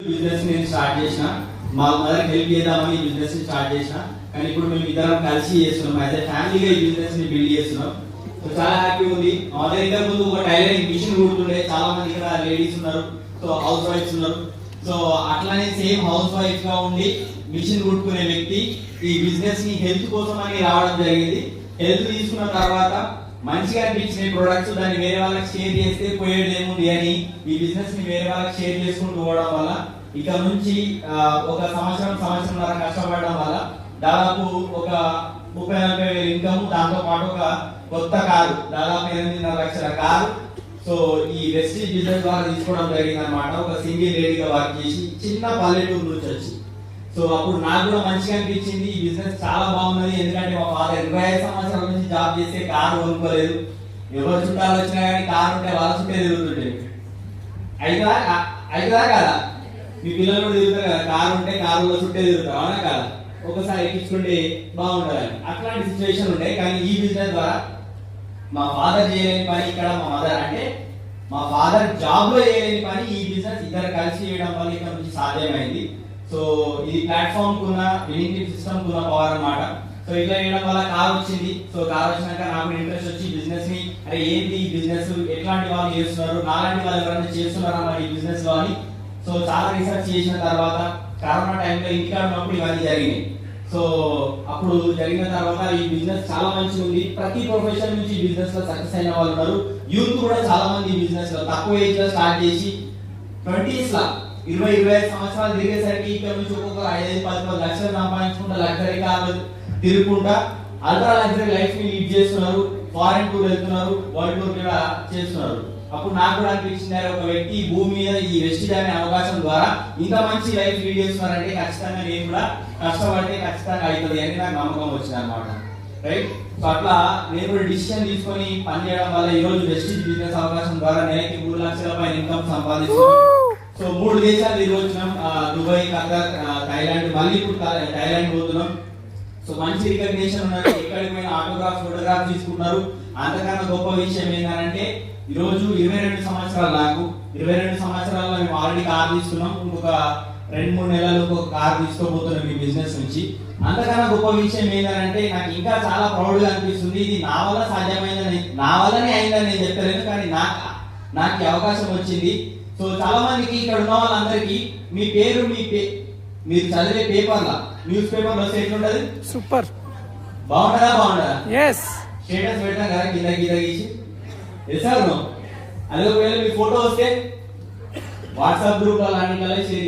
Business నేను start చేసిన మా మదర్ హెల్ప్ చేద్దామని బిజినెస్ స్టార్ట్ చేసిన కానీ ఇప్పుడు మేము ఇద్దరం కలిసి చేస్తున్నాం యాజ్ ఎ ఫ్యామిలీగా ఈ బిజినెస్ ని బిల్డ్ చేస్తున్నాం. సో చాలా హ్యాపీ ఉంది. మదర్ ఇంతకు ముందు ఒక టైలరింగ్ మిషన్ కుడుతుండే, చాలా మంది ఇక్కడ లేడీస్ ఉన్నారు, సో హౌస్ వైఫ్స్ ఉన్నారు. సో అట్లానే సేమ్ హౌస్ వైఫ్ గా ఉండి మిషన్ కుట్టుకునే వ్యక్తి ఈ బిజినెస్ ని హెల్త్ కోసం అని రావడం జరిగింది. హెల్త్ తీసుకున్న తర్వాత మంచిగా అనిపించిన ప్రొడక్ట్స్ దాన్ని వేరే వాళ్ళకి షేర్ చేస్తే పోయేది ఏముంది అని ఈ బిజినెస్ ని వేరే వాళ్ళకి షేర్ చేసుకుంటూ పోవడం వల్ల ఇక్కడ నుంచి ఒక సంవత్సరంన్నర కష్టపడడం వల్ల దాదాపు ఒక 30-40 ఇన్కమ్, దాంతో పాటు ఒక కొత్త కారు దాదాపు 8.5 లక్షల కారు సో ఈ వెస్టీజ్ బిజినెస్ ద్వారా తీసుకోవడం జరిగింది అనమాట. ఒక సింగిల్ లేడీగా వర్క్ చేసి చిన్న పల్లెటూరు నుంచి వచ్చి సో అప్పుడు నాకు కూడా మంచిగా అనిపించింది. ఈ బిజినెస్ చాలా బాగున్నది. ఎందుకంటే మా ఫాదర్ 25 సంవత్సరాల నుంచి జాబ్ చేస్తే కారు కొనుక్కోలేదు. ఎవరు చుట్టాలు వచ్చినా కానీ కారు ఉంటే వాళ్ళ చుట్టే తిరుగుతుంటే అయిదా కదా, మీ పిల్లలు కూడా తిరుగుతారు కదా, కారు ఉంటే కారులో చుట్టే తిరుగుతారు, అవునా కదా, ఒకసారి ఎక్కించుకుంటే బాగుంటుంది. అట్లాంటి సిచ్యువేషన్ ఉంటాయి. కానీ ఈ బిజినెస్ ద్వారా మా ఫాదర్ చేయలేని పని ఇక్కడ మా మదర్ అంటే మా ఫాదర్ జాబ్ లో చేయలేని పని ఈ బిజినెస్ ఇద్దరు కలిసి చేయడం వల్ల ఇక్కడ నుంచి సాధ్యమైంది. సో ఇది ప్లాట్ఫామ్ కున్న వినింగ్ సిస్టమ్ కున్న పవర్ అన్నమాట. సో ఇట్లా చేయడం వల్ల కార్ వచ్చింది. సో కార్ వచ్చినాక నాకు ఇంట్రెస్ట్ వచ్చి బిజినెస్ ని అరే ఏంటి ఈ బిజినెస్, ఎట్లాంటి వాళ్ళు చేస్తున్నారు, నాలాంటి వాళ్ళు ఎవరైనా చేస్తున్నారా మరి ఈ బిజినెస్ లో అని సో చాలా రీసెర్చ్ చేసిన తర్వాత కరోనా టైంలో ఇంటికాడ ఉన్నప్పుడు ఇవన్నీ జరిగినాయి. సో అప్పుడు జరిగిన తర్వాత ఈ బిజినెస్ చాలా మంచిగా ఉంది. ప్రతి ప్రొఫెషన్ నుంచి బిజినెస్ లో సక్సెస్ అయిన వాళ్ళు ఉన్నారు. యూత్ కూడా చాలా మంది ఈ బిజినెస్ లో తక్కువ ఏజ్ లో స్టార్ట్ చేసి 20s లా 20-25 సంవత్సరాలు తిరిగేసరికి ఇక్కడ నుంచి ఒక్కొక్క 5-10 లక్షలు సంపాదించుకుంటా లగ్జరీ కార్లు తిరుగుకుంటా అల్ట్రా లగ్జరీ లైఫ్ ని లీడ్ చేస్తున్నారు. ఫారెన్ టూర్ వెళ్తున్నారు, వరల్డ్ టూర్ కూడా చేస్తున్నారు. అప్పుడు నాకు కూడా అనిపించింది ఒక వ్యక్తి ఈ భూమి మీద ఈ వెస్టిజ్ అనే అవకాశం ద్వారా ఇంత మంచి లైఫ్ లీడ్ చేస్తున్నారంటే ఖచ్చితంగా నేను కూడా కష్టపడితే ఖచ్చితంగా అవుతుంది అని నాకు నమ్మకం వచ్చింది అనమాట. రైట్. సో అట్లా నేను కూడా డిసిషన్ తీసుకొని పని చేయడం వల్ల ఈ రోజు వెస్టిజ్ బిజినెస్ అవకాశం ద్వారా నెలకి 3 లక్షల పైన ఇన్కమ్ సంపాదిస్తున్నాం. సో 3 దేశాలు తిరిగి వచ్చినాం, దుబాయ్, ఖతర్, థాయిలాండ్, మళ్ళీ ఇప్పుడు థాయిలాండ్ పోతున్నాం. సో మంచి రికగ్నిషన్ ఉన్నది. ఎక్కడికి పోయిన ఆటోగ్రాఫ్, ఫోటోగ్రాఫ్ తీసుకున్నారు. అంతకన్నా గొప్ప విషయం ఏంటంటే ఈ రోజు 22 సంవత్సరాలు నాకు 22 సంవత్సరాల్లో మేము ఆల్రెడీ కార్ తీసుకున్నాం. ఇంకొక 2-3 నెలలు ఒక కార్ తీసుకోబోతున్నాం ఈ బిజినెస్ నుంచి. అంతకన్నా గొప్ప విషయం ఏంటంటే నాకు ఇంకా చాలా ప్రౌడ్ గా అనిపిస్తుంది. ఇది నా వల్ల సాధ్యమైందని, నా వల్లనే అయిందని నేను చెప్పలేను, కానీ నాకు అవకాశం వచ్చింది. సో చాలా మందికి ఇక్కడ ఉన్న వాళ్ళందరికీ మీ పేరు మీరు చదివే పేపర్లా, న్యూస్ పేపర్ లో ఎట్లుంటది, సూపర్ బాగుంటదా yes స్టేటస్ పెడతాం కదా కింద గీసి అదే ఒకవేళ మీ ఫోటో వస్తే వాట్సాప్ గ్రూప్ లో అన్నింటిలో షేర్